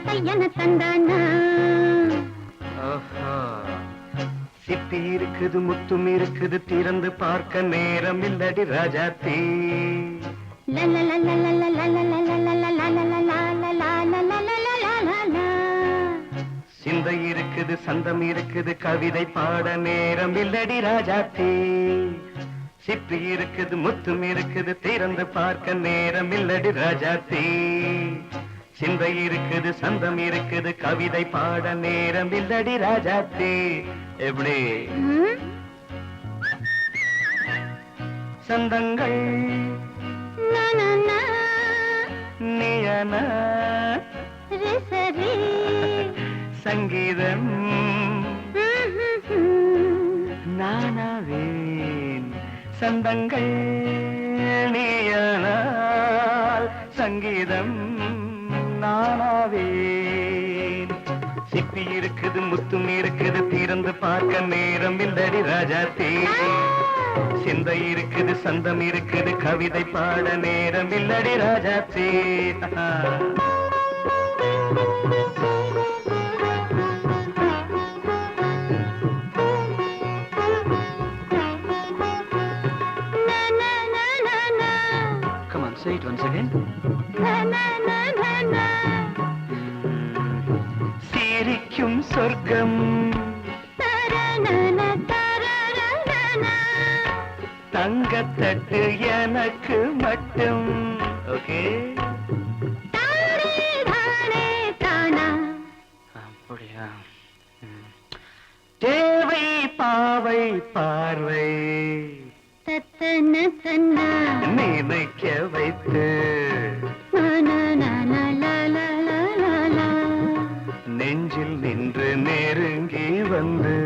கையன தந்தானா சிப்பி இருக்குது முத்தும் இருக்குது திறந்து பார்க்க நேரம் இல்லடி ராஜாத்தே சிந்தை இருக்குது சந்தம் இருக்குது கவிதை பாட நேரம் இல்லடி ராஜாத்தே சிப்பி இருக்குது முத்தும் இருக்குது திறந்து பார்க்க நேரம் இல்லடி ராஜாத்தே சிந்தை இருக்குது சந்தம் இருக்குது கவிதை பாட நேரம் இல்லடி ராஜாத்தே எப்படி சந்தங்கள் நீயன சங்கீதம் நானாவேன் சந்தங்கள் நீயனால் சங்கீதம் நானாவேன் சிப்பி இருக்குது முத்தும் இருக்குது திறந்து பார்க்க நேரம் இல்லடி ராஜாத்தே சிந்தை இருக்குது சந்தம் இருக்குது கவிதை பாட நேரம் இல்லடி ராஜாத்தே Come on, say it once again. சிரிக்கும் சொர்க்கம் தங்கத்தட்டு எனக்கு மட்டும் ஓகே அப்படியா தேவை பாவை பார்வை நினைக்க வைத்து நெஞ்சில் நின்று நெருங்கி வந்து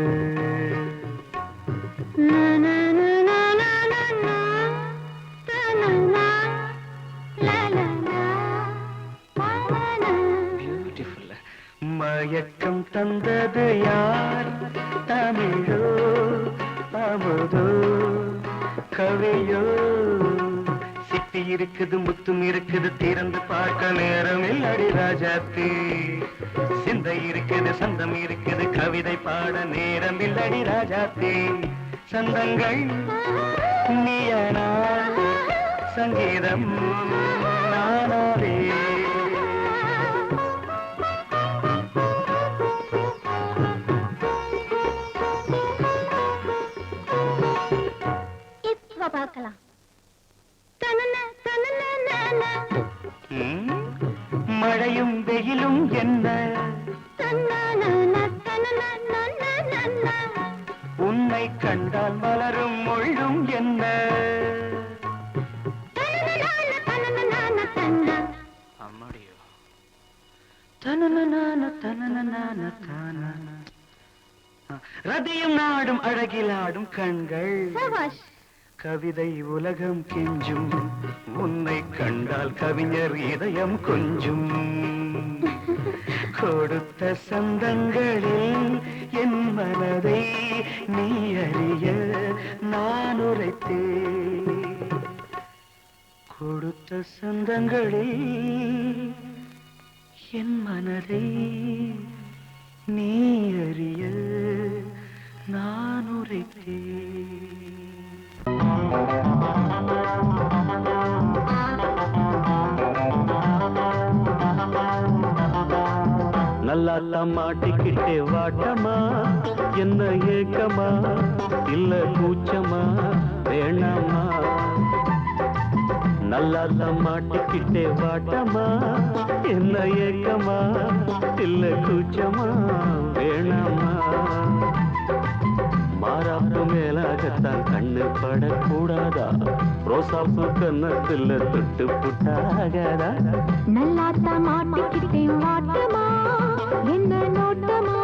மயக்கம் தந்தது யார் தமிழோ அமுதோ கவியோ சிப்பி இருக்குது முத்தும் இருக்குது திறந்து பார்க்க நேரம் இல்லடி ராஜாத்தே சிந்தை இருக்குது சந்தம் இருக்குது கவிதை பாட நேரம் இல்லடி ராஜாத்தே சந்தங்கள் நீயனா சங்கீதம் நானாவே பார்க்கலாம் மழையும் வெயிலும் என்ன உன்னை கண்டால் மலரும் மொழியும் என்ன அம்மாடியோ ரதியும் நாடும் அழகிலாடும் கண்கள் கவிதை உலகம் கெஞ்சும் உன்னை கண்டால் கவிஞர் இதயம் கொஞ்சும் கொடுத்த சந்தங்களில் என் மனதை நீ அறிய நான் உரைத்தேன் கொடுத்த சந்தங்களில் என் மனதை நீ அறிய நான் உரைத்தேன் நல்லா மாட்டிக்கிட்டே வாட்டமா என்ன ஏக்கமா இல்ல கூச்சமா வேணாமா நல்லா மாட்டிக்கிட்டே வாட்டமா என்ன ஏக்கமா இல்ல கூச்சமா வேணாமா மாறாப்பு மேலாகத்தான் கண்ணு படக்கூடாதா ரோசாப்பு கன்னத்துல தொட்டு புட்டாகாதா நல்லாத்தா மாட்டிக்கிட்டே வாட்டமா என்ன நோட்டமா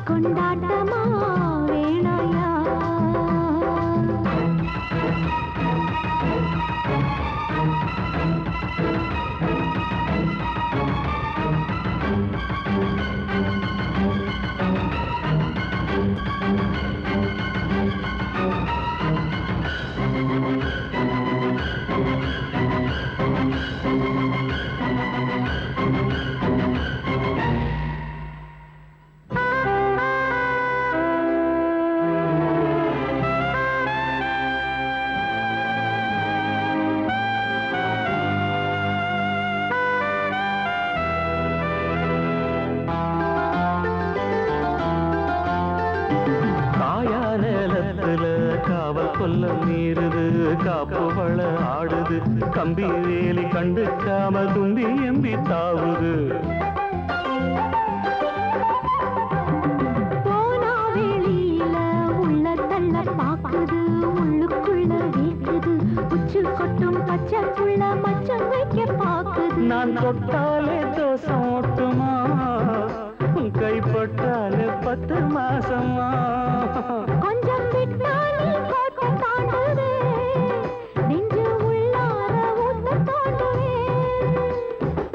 கொண்டாட்டமா வேணாயா காவல் கொல்ல மீறுது காப்பு வள ஆடுது கம்பி வேலி கண்டுக்காம தும்பி எம்பி தாவுது போனா வெளியில உள்ள தள்ள பாக்குது உள்ளுக்குள்ள வீக்குது உச்சு கொட்டும் பச்சை புள்ள மச்சம் வைக்க பாக்குது நான் தொட்டாலே தோசம் ஓட்டுமா கைப்பட்டாலே 10 மாசமா கொஞ்சம் விட்டாலே கோட்டை தாண்டுவே நெஞ்சு உள்ளார ஊத்த தாண்டுவே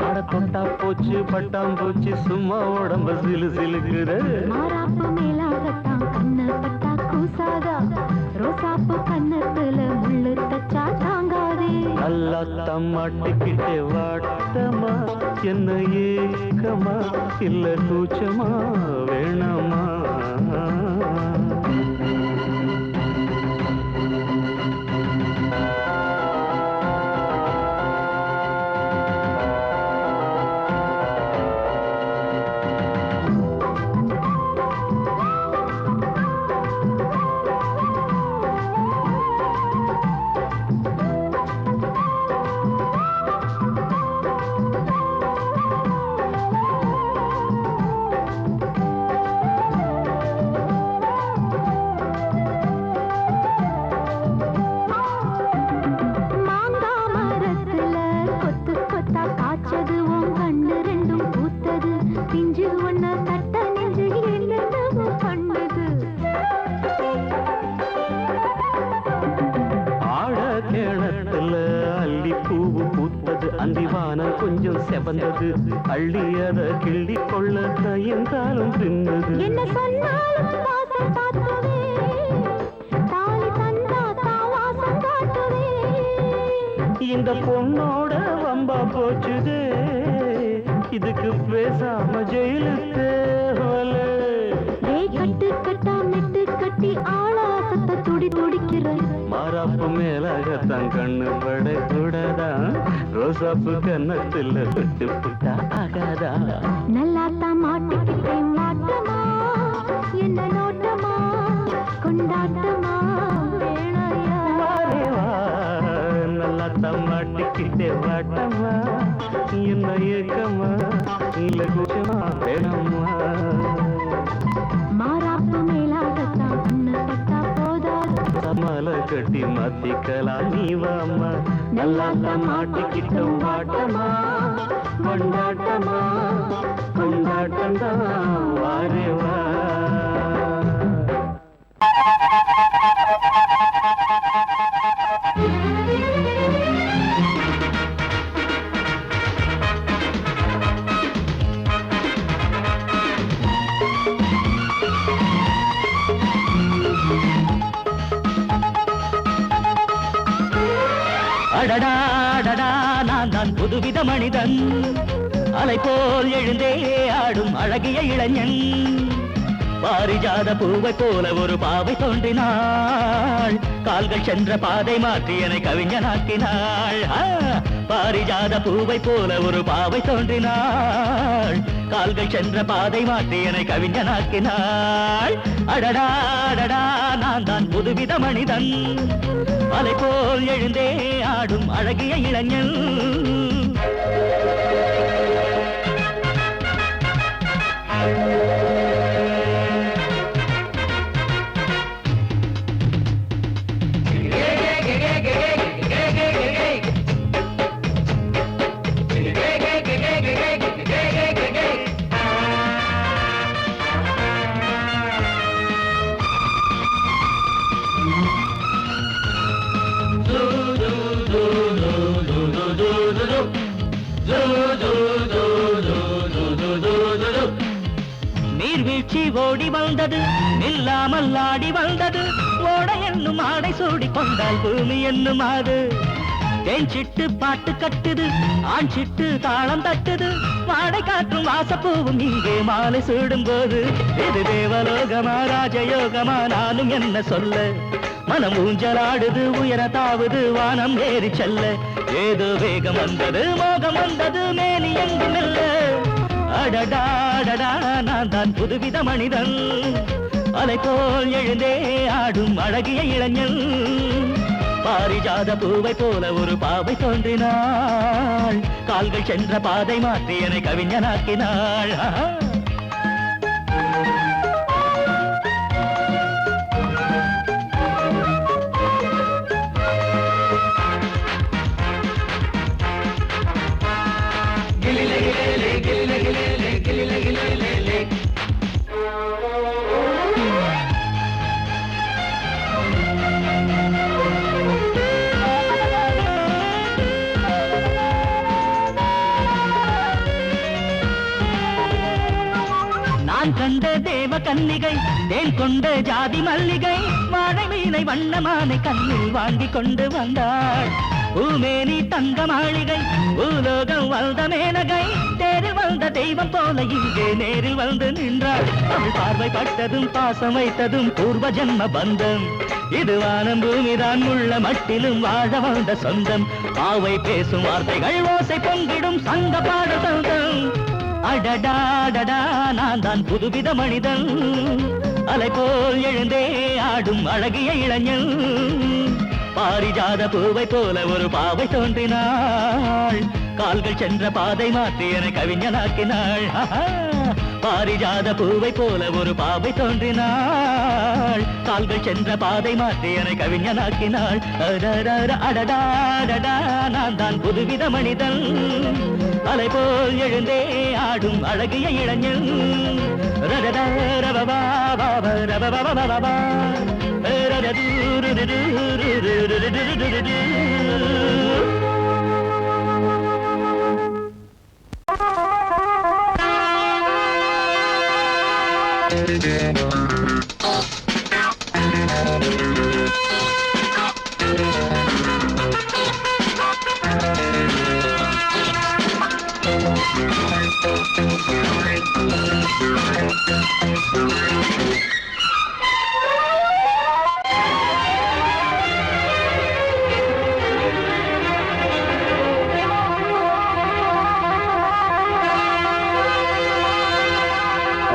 அட தொட்டா போச்சு பட்டாம்பூச்சி சும்மா உடம்ப சிலு சிலுக்குற மாறாப்பு மேலாகத்தான் கண்ணு பட்டா கூசாதா ரோசாப்பு கண்ணத்துல முள்ளு தச்சா தாங்காதே நல்லா தம்மாட்டிக்கிட்டே வாட்டமா என்ன ஏக்கமா இல்ல கூச்சமா வேணாமா கொஞ்சம் செவந்தது அள்ளி அத கிள்ளி கொள்ள கையென்றாலும் பின்னது என்ன சொன்னாலும் வாசம் பார்க்கவே தாலி தந்தா தாவாசம் காட்டுவே இந்த பொண்ணோட வம்பா போச்சுதே இதுக்கு பேசாம ஜெயிலுக்கு கட்டு கட்டா மெட்டு கட்டி ஆளாசத்தை துடி துடிக்கிற மாறாப்பு மேலாகத்தான் கண்ணு பட கூடாதான் ரோசாப்பு கன்னத்துல விட்டு புட்டா ஆகாதா நல்லாத்தான் மாட்டிக்கிட்டேன் மாட்டமா என்ன நோட்டமா கொண்டாட்டமா வேணையா நல்லாத்தான் மாட்டிக்கிட்டே வாட்டமா என்ன ஏக்கமா இல்ல கூச்சமா வேணாமா மாறாப்பு மேலாகத்தான் கண்ணு பட்டா போதாது மலை கட்டி மாத்திக்கலாம் நீ வாமா நல்லாத்தான் மாட்டிக்கிட்ட வாட்டமா கொண்டாட்டமா கொண்டாட்டம்தான் வாரே வா அடடா அடடா நான் தான் புதுவித மனிதன் அலை போல் எழுந்தே ஆடும் அழகிய இளைஞன் பாரிஜாத பூவை போல ஒரு பாவை தோன்றினாள் கால்கள் சென்ற பாதை மாற்றி என்னை கவிஞனாக்கினாள் பாரிஜாத பூவை போல ஒரு பாவை தோன்றினாள் கால்கள் சென்ற பாதை மாற்றி என்னை கவிஞனாக்கினாள் அடடா அடடா நான் தான் புதுவித மனிதன் அலை போல் எழுந்தே ஆடும் அழகிய இளைஞன் நீர்வீழ்ச்சி ஓடி வந்தது நில்லாமல் ஆடி வந்தது ஓட என்னும் ஆடை சூடி கொண்டால் பூமி என்னும் ஆடு தேன் சிட்டு பாட்டு கட்டுது ஆண் சிட்டு தாளம் தட்டுது வாடை காற்றும் வாசப்பூவும் இங்கே மாலை சூடும் போது இது தேவலோகமா ராஜயோகமா நானும் என்ன சொல்ல மனம் ஊஞ்சலாடுது உயர தாவது வானம் ஏறி செல்ல ஏதோ வேகம் வந்தது மோகம் வந்தது மேனி எங்கும் இல்ல அடடா அடடா நான் தான் புதுவித மனிதன் அலை போல் எழுந்தே ஆடும் அழகிய இளைஞன் பாரிஜாத பூவை போல ஒரு பாவை தோன்றினாள் கால்கள் சென்ற பாதை மாற்றி என்னை கவிஞனாக்கினாள் நான் கண்ட தேவ கன்னிகை தேன் கொண்ட ஜாதி மல்லிகை வாழை மீனை வண்ணமானை கண்ணில் வாங்கி கொண்டு வந்தாள் பூமேனி தங்க மாளிகை பூலோகம் வந்த மேனகை தேரில் வந்த தெய்வம் போல இங்கே நேரில் வந்து நின்றாள் அவள் பார்வை பட்டதும் பாசம் வைத்ததும் பூர்வ ஜன்ம பந்தம் இது வானம் பூமிதான் உள்ள மட்டிலும் வாழ வந்த சொந்தம் பாவை பேசும் வார்த்தைகள் ஓசை பொங்கிடும் சங்க பாட சொந்தம் அடடாடடா நான் தான் புதுவித மனிதன் அலை போல் எழுந்தே ஆடும் அழகிய இளைஞன் பாரிஜாத பூவை போல ஒரு பாவை தோன்றினாள் கால்கள் சென்ற பாதை மாற்றி என கவிஞனாக்கினாள் பாரிஜாத பூவை போல ஒரு பாவை தோன்றினாள் கால்கள் சென்ற பாதை மாற்றி என கவிஞனாக்கினாள் அடடாடடா நான் தான் புதுவித மனிதன் அலை போல் எழுந்தே ஆடும் அழகிய இளைஞன்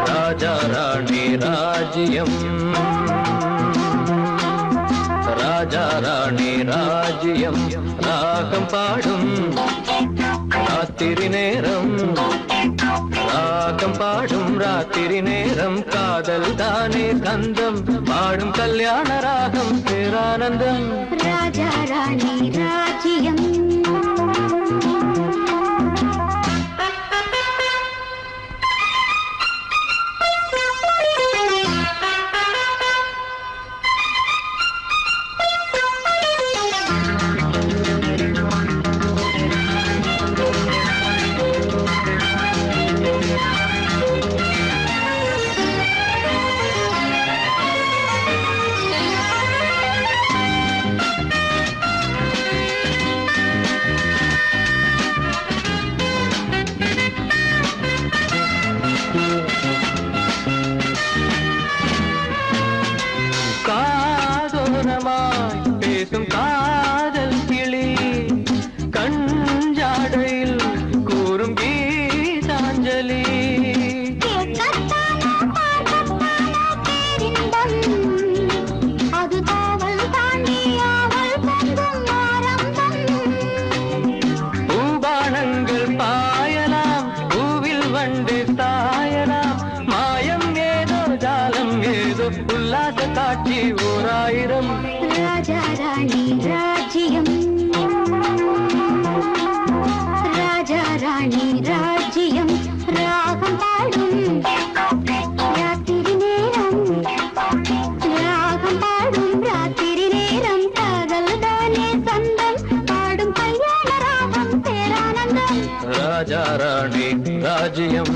ராஜா ராணி ராஜ்யம் ராஜா ராணி ராஜ்யம் ராகம் பாடும் ராத்திரி நேரம் ராகம் பாடும் ராத்திரி நேரம் காதல் தானே கந்தம் பாடும் கல்யாண ராகம் பேரானந்தம் ராஜா ராணி ராஜ்யம் பேசும் காதல் கிளி கஞ்சாடையில் கூறும் கீதாஞ்சலி அது காவல் தாண்டி அவள் பொங்கும் ஆரம்பம் பூபானங்கள் பாயலாம் பூவில் வண்டு தாயலாம் மாயம் ஏதோ ஜாலம் ஏதோ உல்லாச காட்சி ஓராயிரம் ராஜா ராணி ராஜ்யம் ராஜா ராணி ராஜ்யம் ராகம் பாடும் ராத்திரி நேரம் ராகம் பாடும் ராத்திரி நேரம் காதல் தானே சொந்தம் பாடும் கல்யாண ராகம் பேரானந்தம் ராஜா ராணி ராஜ்யம்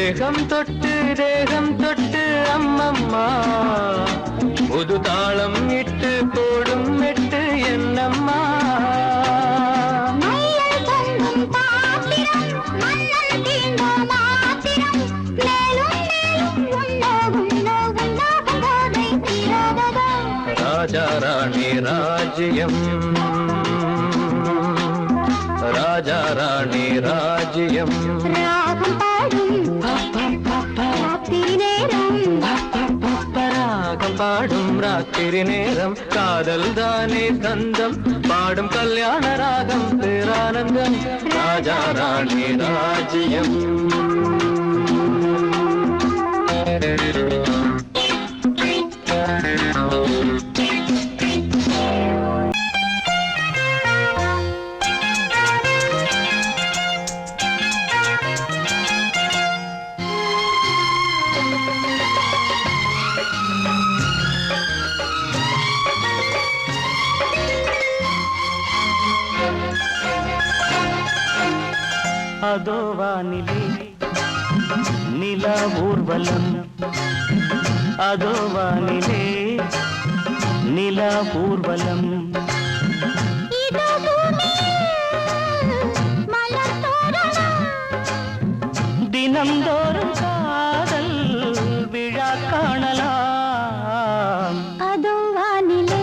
தேகம் தொட்டு அம்மம்மா புது தாளம் இட்டு போடும் மெட்டு என்னம்மா ராஜா ராணி ராஜ்யம் ராஜா ராணி ராஜ்யம் ராகம் பாடும் ராத்திரி நேரம் காதல் தானே கந்தம் பாடும் கல்யாண ராகம் பேரானந்தம் ராஜா ராணி ராஜ்யம் அதோ வானிலே நிலா ஊர்வலம் அதோ வானிலே நிலா ஊர்வலம் தினம்தோறும் காதல் விழா காணலாம் அதோ வானிலே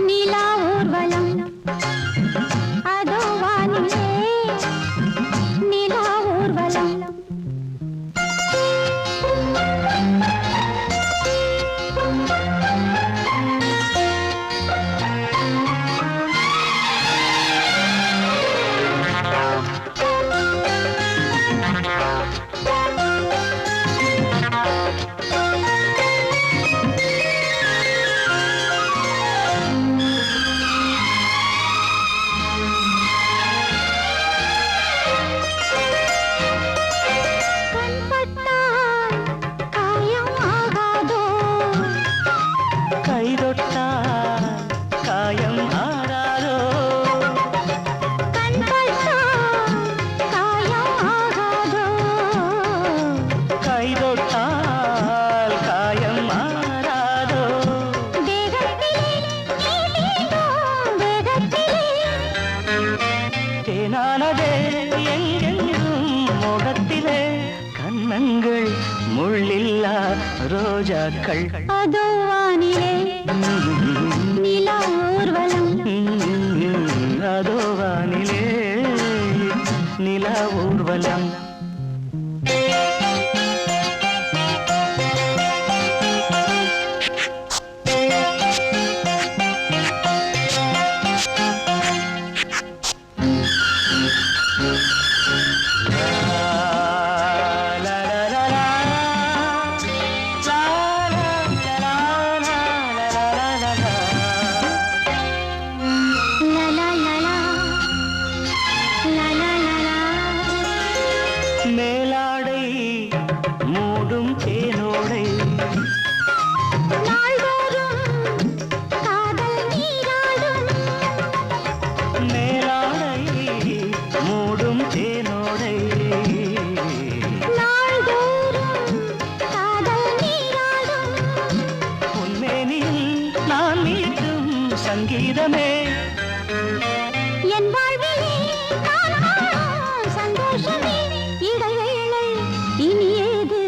நிலா ஊர்வலம் அதோ வானிலே நிலா ஊர்வலம் முள்ளில்லா ரோஜாக்கள் அதோ வானிலே நிலா ஊர்வலம் அதோ வானிலே நிலா ஊர்வலம் மேலாடை மூடும் தேனோடை மேலாடை மூடும் தேனோடை உன்மேனில் நான் மீட்டும் சங்கீதமே என் வாழ்விலே சந்தோஷமே இடைவேளை இனியேது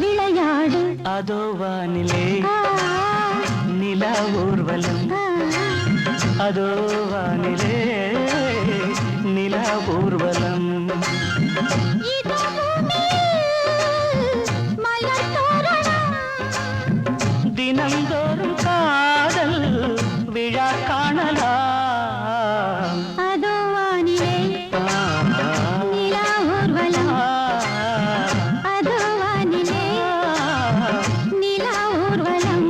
விளையாடு அதோ வானிலே நிலா ஊர்வலம் அதோ வானிலே நிலா ஊர்வலம் தினம்தோறும் காதல் விழா காணலாம் அதோ வானிலே நிலா ஊர்வலம் அதோ வானிலே நிலா ஊர்வலம்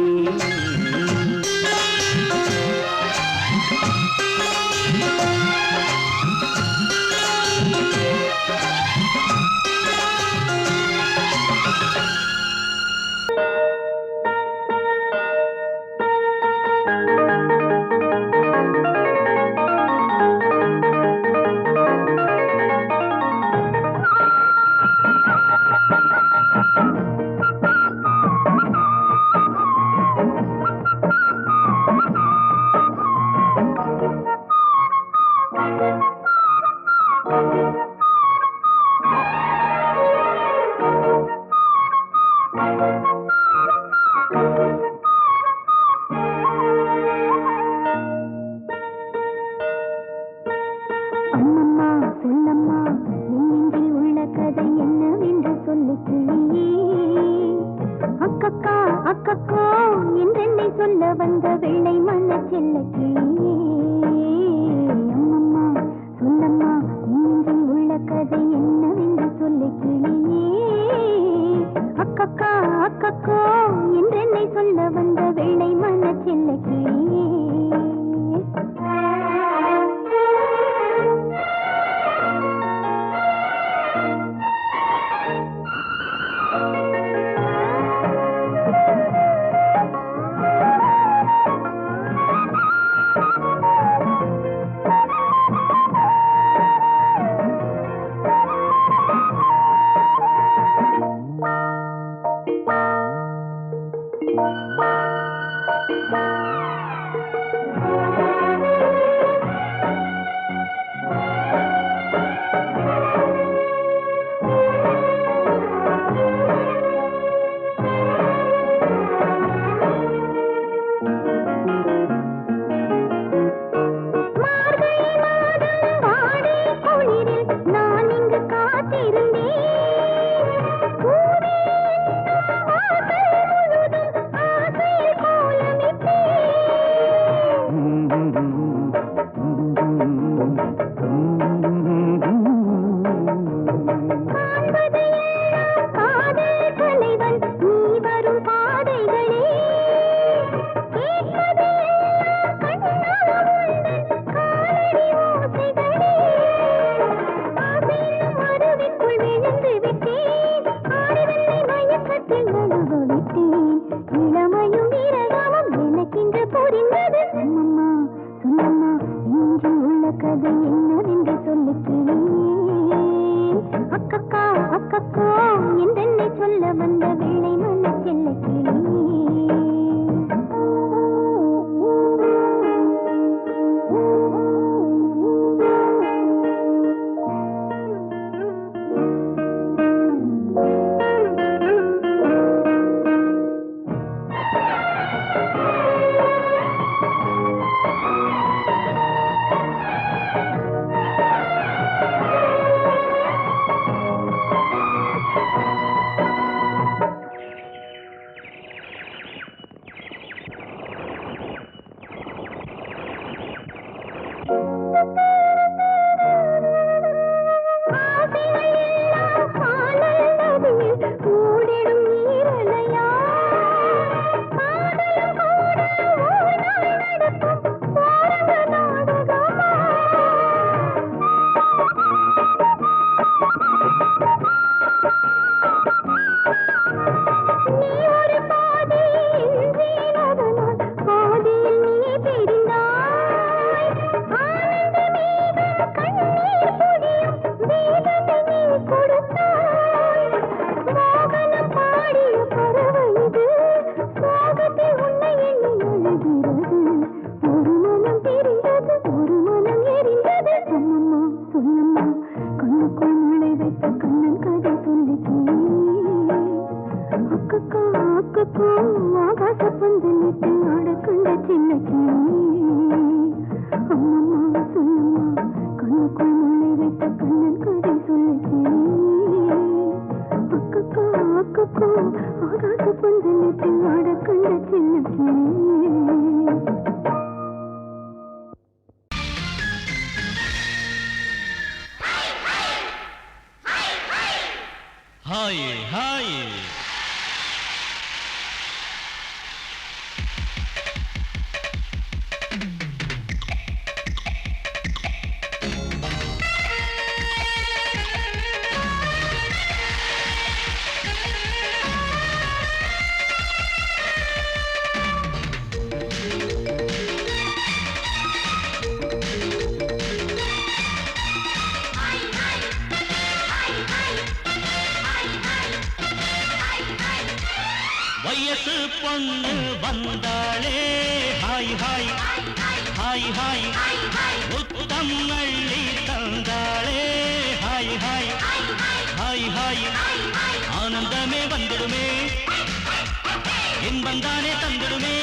சொல்லு கிளியே அக்கக்கா அக்கக்கோ என்றென்னை சொல்ல வந்த வெள்ளை மன செல்ல கிளியே வயசு பொண்ணு வந்தாளே ஹாய் ஹாய் ஹாய் ஹாய் முத்தம் அள்ளி தந்தாளே ஹாய் ஹாய் ஹாய் ஹாய் ஆனந்தமே வந்துடுமே இன்பந்தானே தந்துடுமே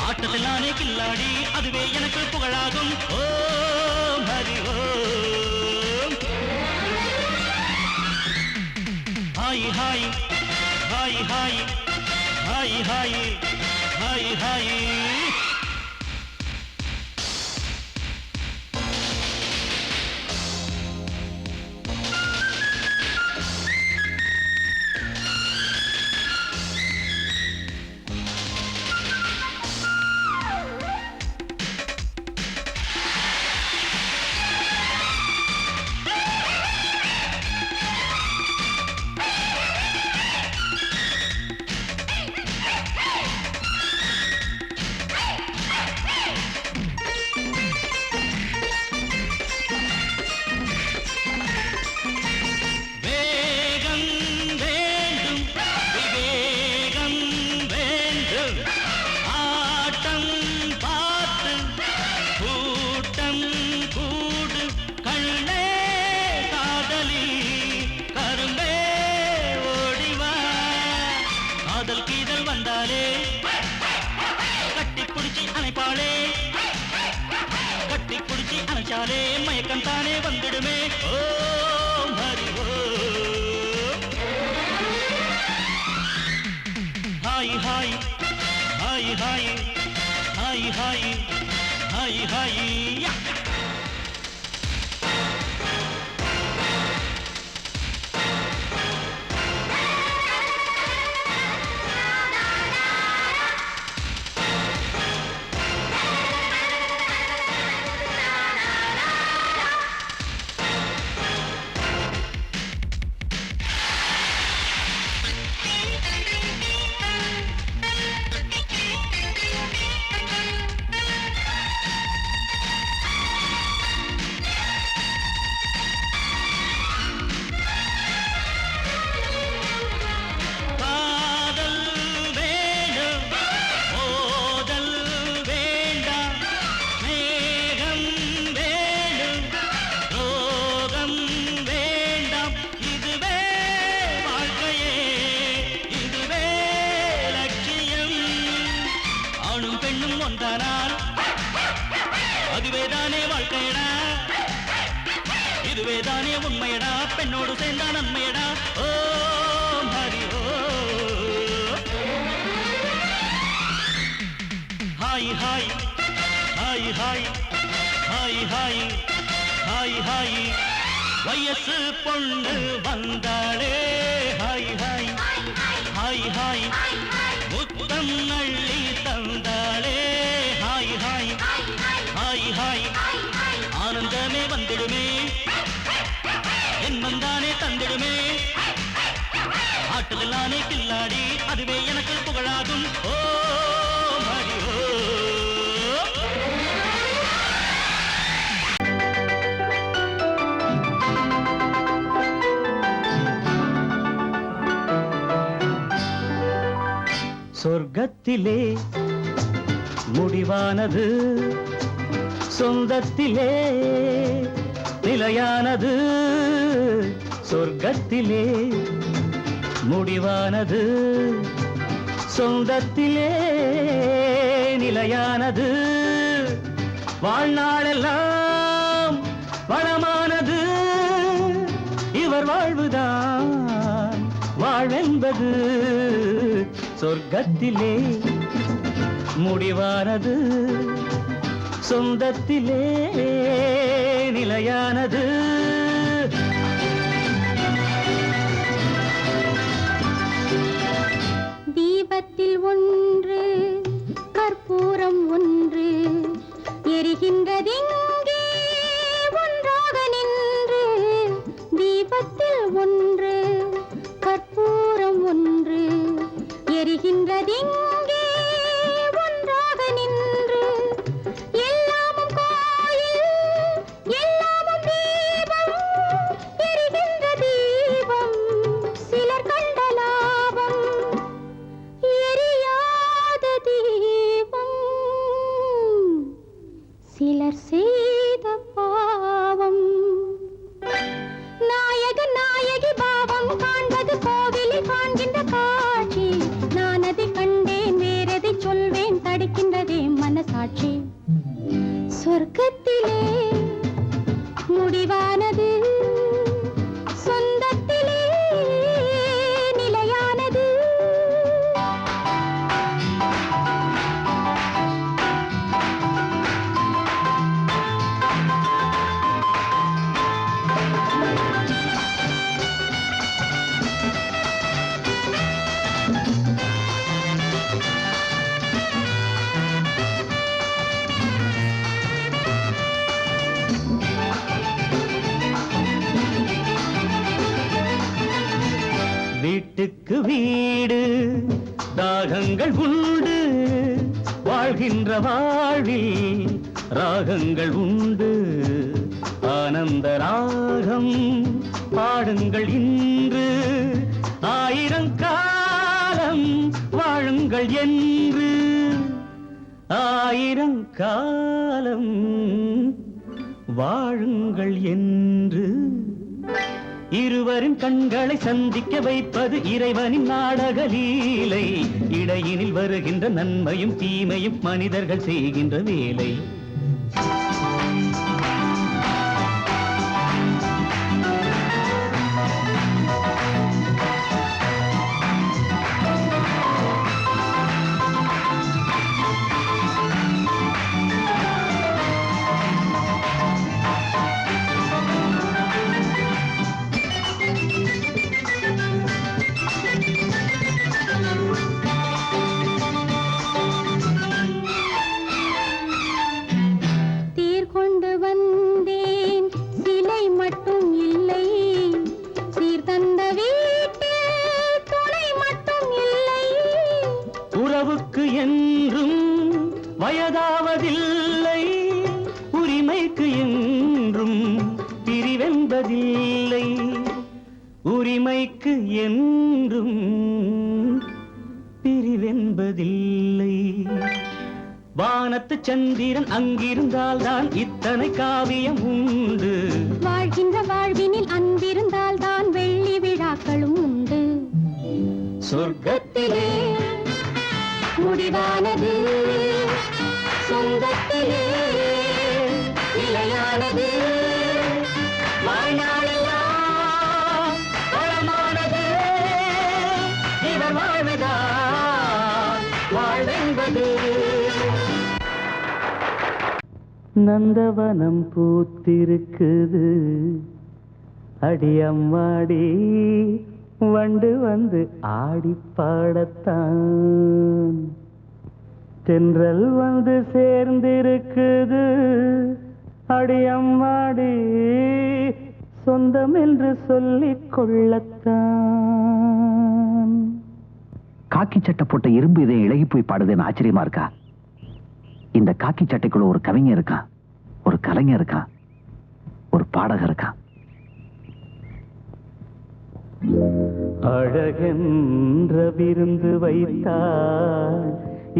ஆட்டத்தில் நானே கில்லாடி அதுவே எனக்கு புகழாகும் Om Hari Om hi hi hi hi hi hi hi hi கண்டாலே மயக்கம் தானே வந்துடுமே Om Hari Om. Hi hi hi hi hi hi hi hi யா. அதுவேதானே வாழ்க்கையடா இதுவேதானே உண்மையடா பெண்ணோடு சேர்ந்தா நன்மையடா Om Hari Om. Hi hi hi hi hi hi hi hi வயசு பொண்ணு வந்தாளே ஹாய் ஹாய் ஹாய் ஹாய் முத்தம் அள்ளி தந்தாளே ஹாய் ஹாய் ஹாய் ஹாய் ஆனந்தமே வந்துடுமே என் வந்தானே தந்திடுமே ஆட்டுதலானே கில்லாடி அதுவே எனக்கு புகழாகும் ஓ ஹரி ஓ. சொர்க்கத்திலே முடிவானது சொந்தத்திலே நிலையானது சொர்க்கத்திலே முடிவானது சொந்தத்திலே நிலையானது வாழ்நாளெல்லாம் வளமானது இவர் வாழ்வுதான் வாழ்வென்பது சொர்க்கத்திலே முடிவானது சொந்தத்திலே நிலையானது. தீபத்தில் ஒன்று கற்பூரம் ஒன்று எரிகின்றதெங்கே ஒன்றாக நின்று தீபத்தில் ஒன்று கற்பூரம் ஒன்று எரிகின்றதெங்கே ஒன்றாக நின்று எல்லாமும் கோயில் எல்லாமும் தீபம் எரிகின்ற தீபம் சிலர் கண்ட லாபம் எரியாத தீபம் சிலர் செய்த பாவம். நாயகன் நாயகி பாவம் காண்பது கோவிலில் காண்கின்ற காட்சி நான் அதை கண்டேன் வேறதை சொல்வேன் தடுக்கின்றதே மனசாட்சி. சொர்க்கத்திலே முடிவானது சொந்தத்திலே நிலையானது. வீட்டுக்கு வீடு தாகங்கள் உண்டு வாழ்கின்ற வாழ்வில் ராகங்கள் உண்டு ஆனந்த ராகம் பாடுங்கள் இன்று ஆயிரம் காலம் வாழுங்கள் என்று ஆயிரம் காலம் வாழுங்கள் என்று. இருவரின் கண்களை சந்திக்க வைப்பது இறைவனின் நாடக லீலை இடையினில் வருகின்ற நன்மையும் தீமையும் மனிதர்கள் செய்கின்ற வேலை. உரிமைக்கு என்றும் பிரிவென்பதில்லை. வானத்து சந்திரன் அங்கிருந்தால் தான் இத்தனை காவியம் உண்டு. வாழ்கின்ற வாழ்வினில் அன்பிருந்தால் தான் வெள்ளி விழாக்களும் உண்டு. சொர்க்கத்திலே முடிவானது, சொந்தத்திலே நிலையானது, வாழ்நாளெல்லாம் வளமானது. இவர் வாழ்வதால் வாழ்வென்பது. நந்தவனம் பூத்திருக்குது, அடியம்மாடி வண்டு வந்து ஆடி பாடத்தான். தென்றல் வந்து சேர்ந்திருக்குது, அடியம்மாடி சொந்தம் என்று சொல்லிக் கொள்ளத்தான். காக்கி சட்டை போட்ட இரும்பு இதை இழகி போய் பாடுதுன்னு ஆச்சரியமா இருக்கா? இந்த காக்கி சட்டைக்குள்ள ஒரு கவிஞர் இருக்கான், ஒரு கலைஞர் இருக்கான், ஒரு பாடகர் இருக்கான். அழகென்ற விருந்து வைத்தாள்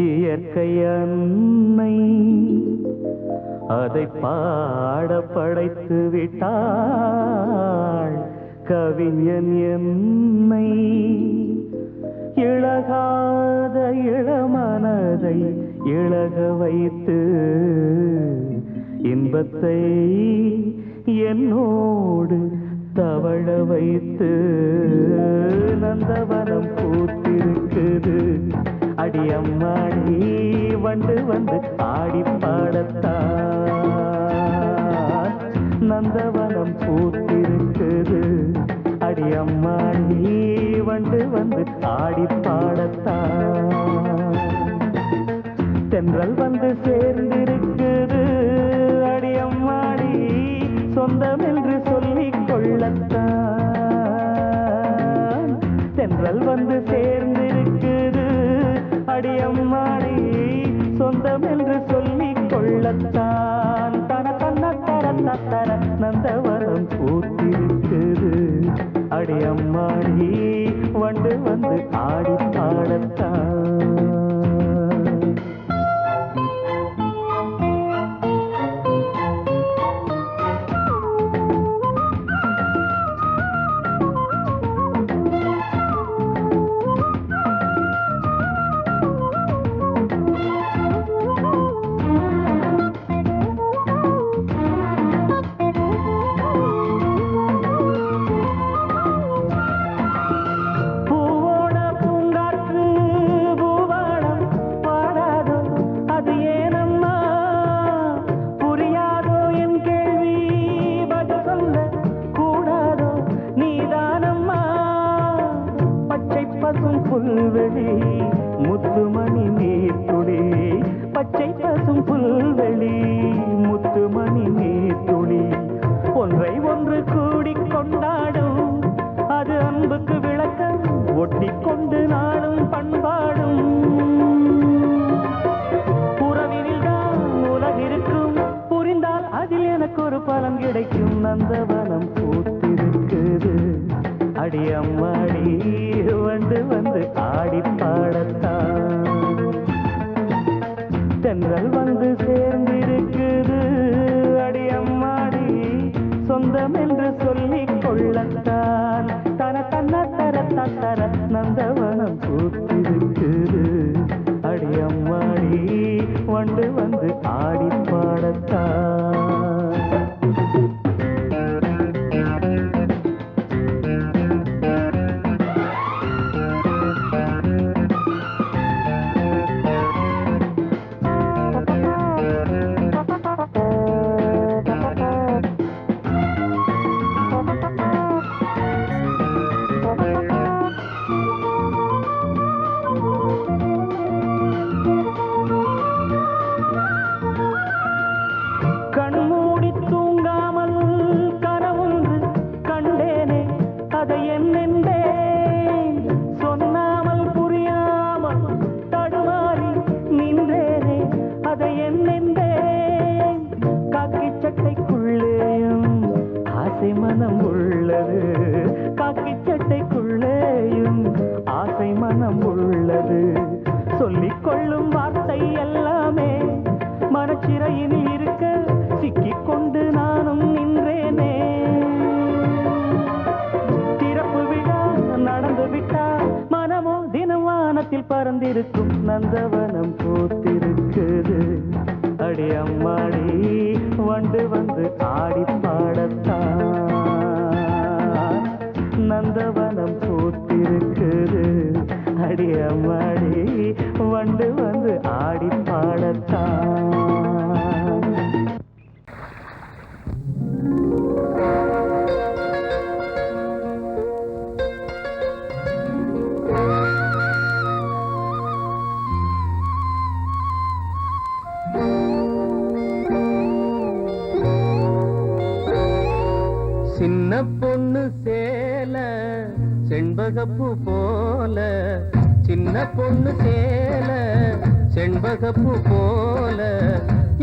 இயற்கை அன்னை, அதை பாட படைத்து விட்டாள் கவிஞன் என்னை. இழகாத இளமனதை இழக வைத்து இன்பத்தை என்னோடு தவழ வைத்து. நந்தவனம் பூத்திருக்குது, அடியம்மாடி வண்டு வந்து ஆடி பாடத்தான். நந்தவனம் பூத்திருக்குது, அடியம்மாடி வண்டு வந்து ஆடி பாடத்தான். தென்றல் வந்து சேர்ந்திருக்குது, அடியம்மாடி சொந்தம் என்று சொல்லிக் கொள்ளத்தான். தென்றல் வந்து சேர்ந்திருக்குது, அடியம்மாடி சொந்தம் என்று சொல்லிக் கொள்ளத்தான். தன தன்ன தர தர நந்தவனம் பூத்திருக்குது, அடியம்மாடி வண்டு வந்து ஆடி பாடத்தான். புல்வெளி முத்துமணி நீர்த்துளி, பச்சை பசும் புல்வெளி முத்துமணி நீர்த்துளி, ஒன்றை ஒன்று கூடிக் கொண்டாடும் அது அன்புக்கு விளக்கம், ஒட்டிக்கொண்டு நாளும் பண்பாடும். உறவினில் தான் உலகிருக்கும், புரிந்தால் அதில் எனக்கு ஒரு பலன் கிடைக்கும். நந்தவனம் பூத்திருக்குது, அடியம்மாடி வண்டு வந்து ஆடி பாடத்தான். தென்றல் வந்து சேர்ந்திருக்குது, அடியம்மாடி சொந்தம் என்று சொல்லிக் கொள்ளத்தான். தன தன்ன தர தர நந்தவனம் பூத்திருக்குது, அடியம்மாடி வண்டு வந்து ஆடி பாடத்தான். மனம் உள்ளது காக்கி காத்தில் பறந்திருக்கும் நந்தவனம் பூத்திருக்குது. அடி அம்மாடி வண்டு வந்து ஆடி பாடத்தான் நந்தவனம் பூத்திருக்குது. அடி அம்மாடி வண்டு வந்து ஆடி பாடத்தான். சின்ன பொண்ணு சேல செண்பகப்பூ போல, சின்ன பொண்ணு சேல செண்பகப்பூ போல,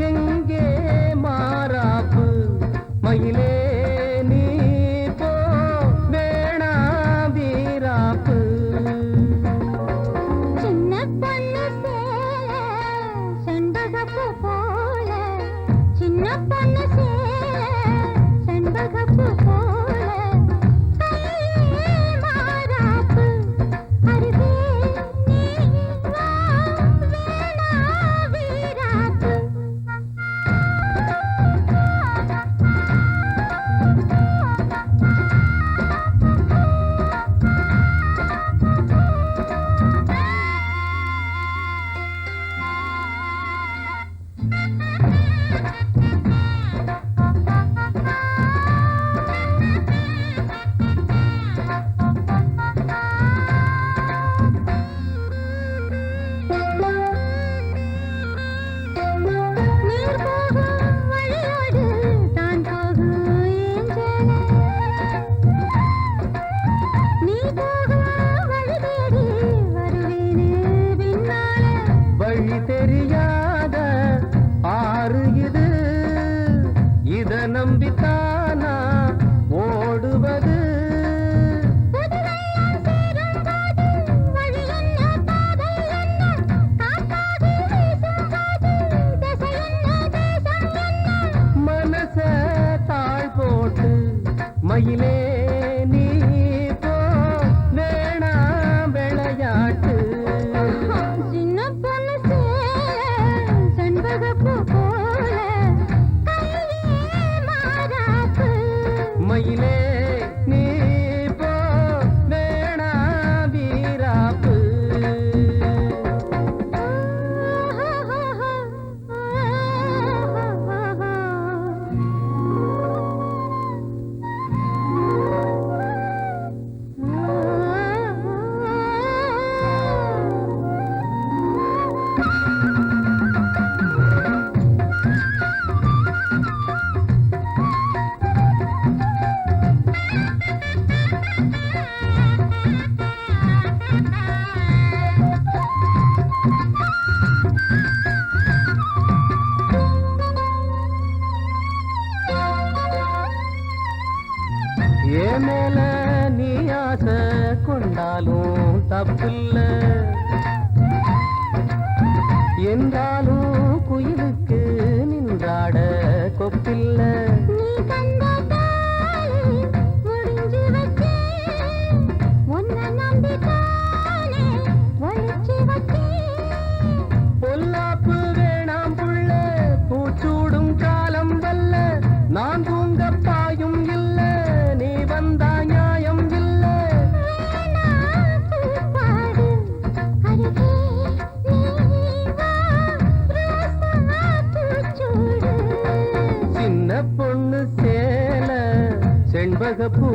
எங்கே மாறாப்பு மயிலே நீ போ வேணா வீராப்பு. சின்ன பொண்ணு சேல செண்பகப்பூ போல, சின்ன பொண்ணு சேல செண்பகப்பூ போல, கையே மாறாப்பு அருகே நீ வா வேணா வீராப்பு. நீர் போகும் வழியோடு தான் போகும் ஏஞ்சலே, நீ போகும் வழி தேடி வருவேனே பின்னாலே. வழி தெரியாத ஆறு இது, இத நம்பித்தானா ஓடுவது. புதுவெள்ளம் சேரும்போது வழி என்ன பாதை என்ன, காற்றாக வீசும்போது திசை என்ன தேசம் என்ன. மனச தாழ் போட்டு மயிலே நீ போ வேணா விளையாட்டு. சின்ன பொண்ணு சேல செண்பகப்பூ போல, கையே மாறாப்பு மயிலே நீ போ வேணா வீராப்பு. ஏன் மேல நீ ஆசை கொண்டாலும் தப்பில்ல, என்றாலும் குயிலுக்கு நின்றாட கொப்பில்ல. நீ தந்த தாலி முடிஞ்சு வச்சேன், உன்னை நம்பித்தானே ஒளிச்சு வச்சேன். பொல்லாப்பு வேணாம் புள்ள, பூச்சூடும் காலம் வல்ல, நான் தூங்க பாயும் இல்ல, நீ வந்தா நியாயம் இல்ல. வேணா பூப்பாடு அருகே நீ வா ரோசா பூச்சூடு. சின்ன பொண்ணு சேல செண்பகப்பூ